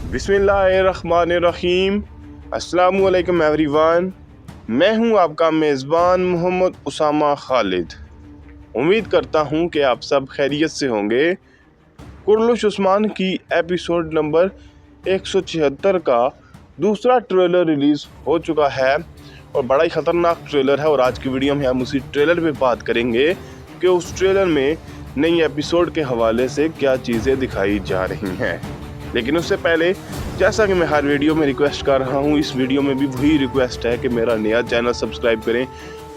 बिस्मिल्लाहिर्रहमानिर्रहीम। अस्सलामुअलैकुम एवरीवन। मैं हूं आपका मेज़बान मोहम्मद उसामा खालिद। उम्मीद करता हूं कि आप सब खैरियत से होंगे। कुर्लुश उस्मान की एपिसोड नंबर 176 का दूसरा ट्रेलर रिलीज़ हो चुका है और बड़ा ही ख़तरनाक ट्रेलर है। और आज की वीडियो में हम उसी ट्रेलर पे बात करेंगे कि उस ट्रेलर में नई एपिसोड के हवाले से क्या चीज़ें दिखाई जा रही हैं। लेकिन उससे पहले, जैसा कि मैं हर वीडियो में रिक्वेस्ट कर रहा हूँ, इस वीडियो में भी वही रिक्वेस्ट है कि मेरा नया चैनल सब्सक्राइब करें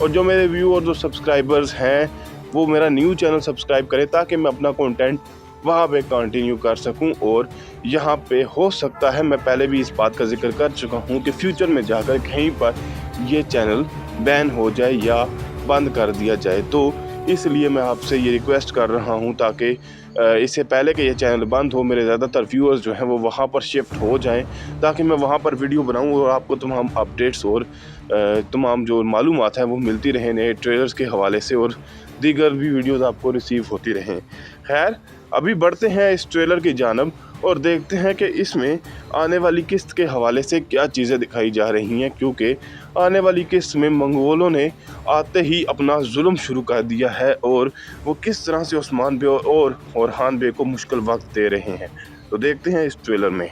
और जो मेरे व्यू और जो सब्सक्राइबर्स हैं वो मेरा न्यू चैनल सब्सक्राइब करें ताकि मैं अपना कंटेंट वहाँ पे कंटिन्यू कर सकूं। और यहाँ पे हो सकता है, मैं पहले भी इस बात का जिक्र कर चुका हूँ कि फ्यूचर में जाकर कहीं पर ये चैनल बैन हो जाए या बंद कर दिया जाए। तो इसलिए मैं आपसे ये रिक्वेस्ट कर रहा हूँ ताकि इससे पहले कि ये चैनल बंद हो, मेरे ज़्यादातर व्यूअर्स जो हैं वो वहाँ पर शिफ्ट हो जाएं ताकि मैं वहाँ पर वीडियो बनाऊँ और आपको तमाम अपडेट्स और तमाम जो मालूमात हैं वो मिलती रहें नए ट्रेलर्स के हवाले से और दीगर भी वीडियोस आपको रिसीव होती रहें। खैर, अभी बढ़ते हैं इस ट्रेलर की जानब और देखते हैं कि इसमें आने वाली किस्त के हवाले से क्या चीज़ें दिखाई जा रही हैं, क्योंकि आने वाली किस्त में मंगोलों ने आते ही अपना जुल्म शुरू कर दिया है और वो किस तरह से उस्मान बे और ओरहान बे को मुश्किल वक्त दे रहे हैं। तो देखते हैं इस ट्रेलर में।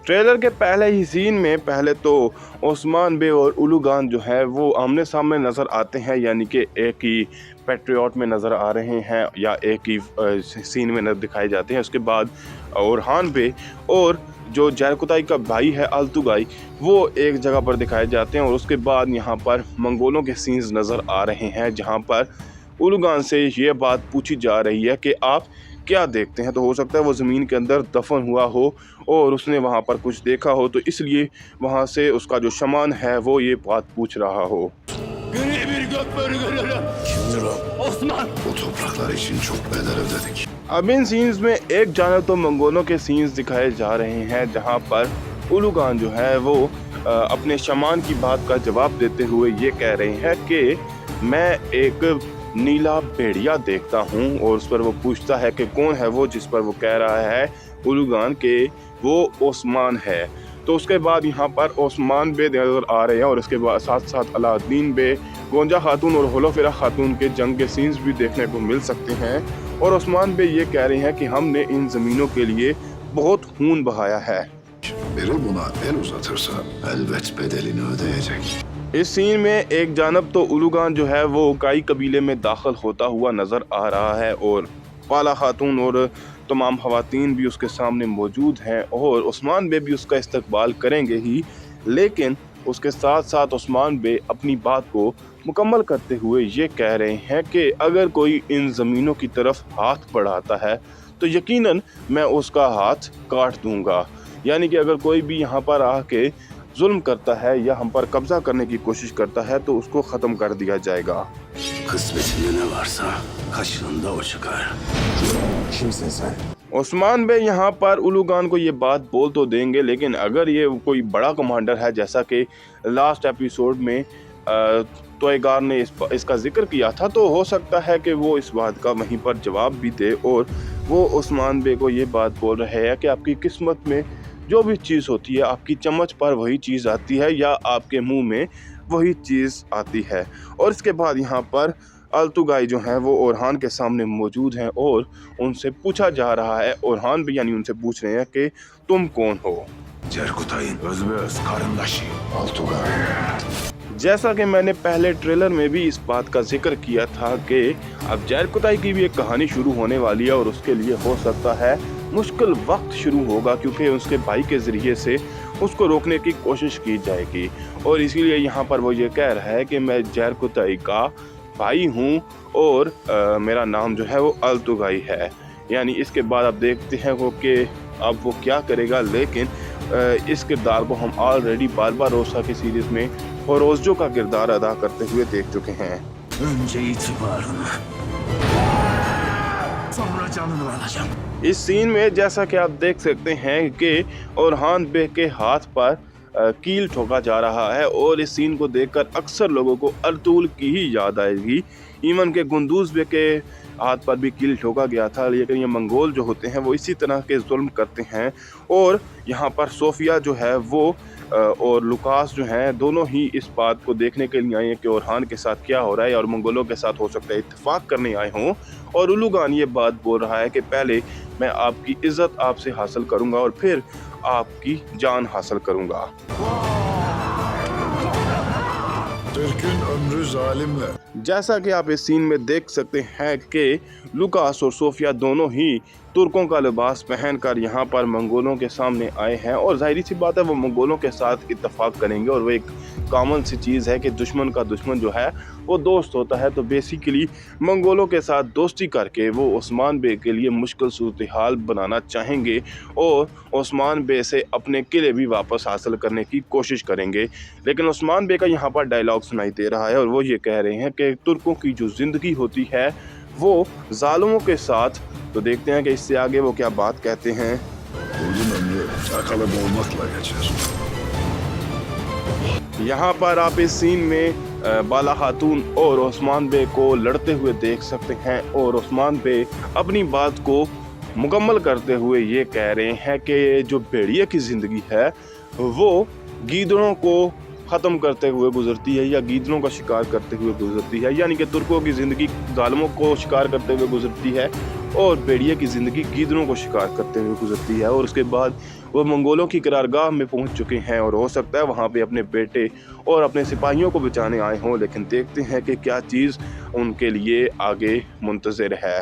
ट्रेलर के पहले ही सीन में पहले तो ओस्मान बे और उलूगान जो है वो आमने सामने नज़र आते हैं, यानी कि एक ही पैट्रियट में नज़र आ रहे हैं या एक ही सीन में दिखाए जाते हैं। उसके बाद ओरहान बे और जो जरकुताई का भाई है अल्तुगाई वो एक जगह पर दिखाए जाते हैं। और उसके बाद यहाँ पर मंगोलों के सीन्स नज़र आ रहे हैं जहाँ पर उलूगान से ये बात पूछी जा रही है कि आप क्या देखते हैं। तो हो सकता है वो ज़मीन के अंदर दफन हुआ हो और उसने वहाँ पर कुछ देखा हो, तो इसलिए वहाँ से उसका जो शमान है वो ये बात पूछ रहा हो। अब इन सीन्स में एक जानब तो मंगोलों के सीन्स दिखाए जा रहे हैं जहाँ पर उलूगान जो है वो अपने शमान की बात का जवाब देते हुए ये कह रहे हैं कि मैं एक नीला भेड़िया देखता हूँ। और उस पर वो पूछता है कि कौन है वो, जिस पर वो कह रहा है उलूगान के वो ओस्मान है। तो उसके बाद यहाँ पर ओस्मान बे नज़र आ रहे हैं और उसके बाद साथ साथ अलाउद्दीन बे, गोंजा खातून और होलोफिरा खातून के जंग के सीन्स भी देखने को मिल सकते हैं। और ओस्मान बे ये कह रहे हैं कि हमने इन ज़मीनों के लिए बहुत खून बहाया है। इस सीन में एक जानब तो उलूगान जो है वो काई कबीले में दाखिल होता हुआ नज़र आ रहा है और पाला खातून और तमाम ख़वातीन भी उसके सामने मौजूद हैं और उस्मान बे भी उसका इस्तकबाल करेंगे ही। लेकिन उसके साथ साथ उस्मान बे अपनी बात को मुकम्मल करते हुए ये कह रहे हैं कि अगर कोई इन ज़मीनों की तरफ हाथ बढ़ाता है तो यकीनन मैं उसका हाथ काट दूंगा। यानी कि अगर कोई भी यहाँ पर आके जुल्म करता है या हम पर कब्जा करने की कोशिश करता है तो उसको ख़त्म कर दिया जाएगा। उस्मान बे यहाँ पर उलूगान को ये बात बोल तो देंगे, लेकिन अगर ये कोई बड़ा कमांडर है, जैसा कि लास्ट एपिसोड में तोयगार ने इसका जिक्र किया था, तो हो सकता है कि वो इस बात का वहीं पर जवाब भी दे और वो उस्मान बे को ये बात बोल रहे हैं कि आपकी किस्मत में जो भी चीज़ होती है आपकी चम्मच पर वही चीज़ आती है या आपके मुंह में वही चीज़ आती है। और इसके बाद यहाँ पर अल्तुगाई जो हैं वो ओरहान के सामने मौजूद हैं और उनसे पूछा जा रहा है, ओरहान भी यानी उनसे पूछ रहे हैं कि तुम कौन हो। जैसा कि मैंने पहले ट्रेलर में भी इस बात का जिक्र किया था कि अब जरकुताई की भी एक कहानी शुरू होने वाली है और उसके लिए हो सकता है मुश्किल वक्त शुरू होगा, क्योंकि उसके भाई के ज़रिए से उसको रोकने की कोशिश की जाएगी। और इसीलिए यहाँ पर वो ये कह रहा है कि मैं जरकुताई का भाई हूँ और मेरा नाम जो है वो अल्तुगाई है। यानी इसके बाद आप देखते हैं वो कि अब वो क्या करेगा। लेकिन इस किरदार को हम ऑलरेडी बारबार रोसा की सीरीज़ में होरोज़जो का किरदार अदा करते हुए देख चुके हैं। इस सीन में जैसा कि आप देख सकते हैं कि ओरहान बे के हाथ पर कील ठोका जा रहा है और इस सीन को देखकर अक्सर लोगों को अर्तुल की ही याद आएगी। ईमन के गुंदूज बे के हाथ पर भी कील ठोका गया था। लेकिन ये मंगोल जो होते हैं वो इसी तरह के जुल्म करते हैं। और यहाँ पर सोफिया जो है वो और लुकास जो हैं दोनों ही इस बात को देखने के लिए आए हैं कि ओरहान के साथ क्या हो रहा है और मंगोलों के साथ हो सकता है इत्तेफाक करने आए हों। और उलूगान ये बात बोल रहा है कि पहले मैं आपकी इज्जत आपसे हासिल करूंगा और फिर आपकी जान हासिल करूंगा। Türk'ün ömrü zalimle. जैसा कि आप इस सीन में देख सकते हैं कि लुकास और सोफिया दोनों ही तुर्कों का लिबास पहनकर यहाँ पर मंगोलों के सामने आए हैं। और जाहिर सी बात है वो मंगोलों के साथ इत्तेफाक करेंगे और वो एक कॉमन सी चीज़ है कि दुश्मन का दुश्मन जो है वो दोस्त होता है। तो बेसिकली मंगोलों के साथ दोस्ती करके वो ओस्मान बे के लिए मुश्किल सूरत हाल बनाना चाहेंगे और ओस्मान बे से अपने किले भी वापस हासिल करने की कोशिश करेंगे। लेकिन ओस्मान बे का यहाँ पर डायलॉग सुनाई दे रहा है और वो ये कह रहे हैं कि तुर्कों की जो ज़िंदगी होती है वो जालिमों के साथ। तो देखते हैं कि इससे आगे वो क्या बात कहते हैं। Uzun ömrü çakalı boğmakla geçer. यहाँ पर आप इस सीन में बाला खातून और ओस्मान बे को लड़ते हुए देख सकते हैं और ओस्मान बे अपनी बात को मुकम्मल करते हुए ये कह रहे हैं कि जो भेड़िए की ज़िंदगी है वो गीदड़ों को ख़त्म करते हुए गुजरती है या गीदड़ों का शिकार करते हुए गुजरती है। यानी कि तुर्कों की ज़िंदगी जालिमों को शिकार करते हुए गुजरती है और भेड़िए की ज़िंदगी गीदड़ों को शिकार करते हुए गुजरती है। और उसके बाद वो मंगोलों की करारगाह में पहुंच चुके हैं और हो सकता है वहां पे अपने बेटे और अपने सिपाहियों को बचाने आए हों। लेकिन देखते हैं कि क्या चीज़ उनके लिए आगे मुंतज़िर है।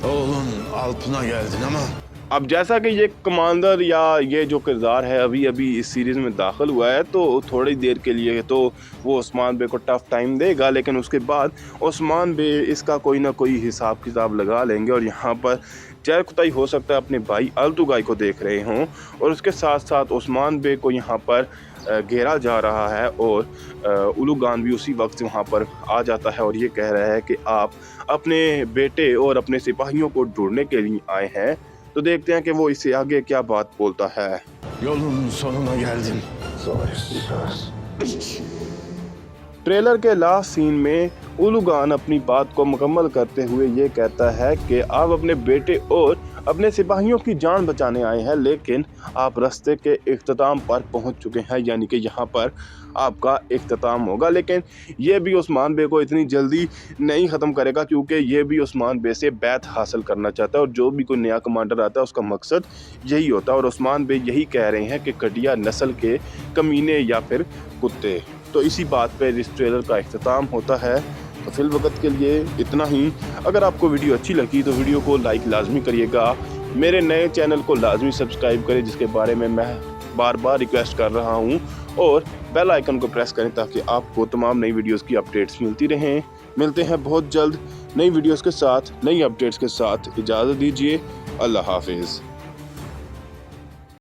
Oğlum Alp'ına geldin ama अब जैसा कि ये कमांडर या ये जो किरदार है अभी अभी इस सीरीज़ में दाखिल हुआ है तो थोड़ी देर के लिए तो वो ओस्मान बे को टफ टाइम देगा। लेकिन उसके बाद ओस्मान बे इसका कोई ना कोई हिसाब किताब लगा लेंगे और यहाँ पर जयकुताई हो सकता है अपने भाई अल्तुगाई को देख रहे हों। और उसके साथ साथ ओस्मान बे को यहाँ पर घेरा जा रहा है और उलूगान भी उसी वक्त वहाँ पर आ जाता है और ये कह रहा है कि आप अपने बेटे और अपने सिपाहियों को ढूंढने के लिए आए हैं। तो देखते हैं कि वो इससे आगे क्या बात बोलता है। yolun sonuna geldin. ट्रेलर के लास्ट सीन में उलूगान अपनी बात को मुकम्मल करते हुए ये कहता है कि आप अपने बेटे और अपने सिपाहियों की जान बचाने आए हैं लेकिन आप रास्ते के इख्तिताम पर पहुंच चुके हैं। यानी कि यहाँ पर आपका इख्तिताम होगा। लेकिन ये भी ओस्मान बे को इतनी जल्दी नहीं ख़त्म करेगा क्योंकि ये भी ओस्मान बे से बैत हासिल करना चाहता है और जो भी कोई नया कमांडर आता है उसका मकसद यही होता है। और ओस्मान बे यही कह रहे हैं कि घटिया नस्ल के कमीने या फिर कुत्ते। तो इसी बात पर इस ट्रेलर का इख्तिताम होता है। तो फिल वक्त के लिए इतना ही। अगर आपको वीडियो अच्छी लगी तो वीडियो को लाइक लाजमी करिएगा। मेरे नए चैनल को लाजमी सब्सक्राइब करें जिसके बारे में मैं बार बार रिक्वेस्ट कर रहा हूं और बेल आइकन को प्रेस करें ताकि आपको तमाम नई वीडियोस की अपडेट्स मिलती रहें। मिलते हैं बहुत जल्द नई वीडियोस के साथ, नई अपडेट्स के साथ। इजाज़त दीजिए। अल्लाह हाफिज़।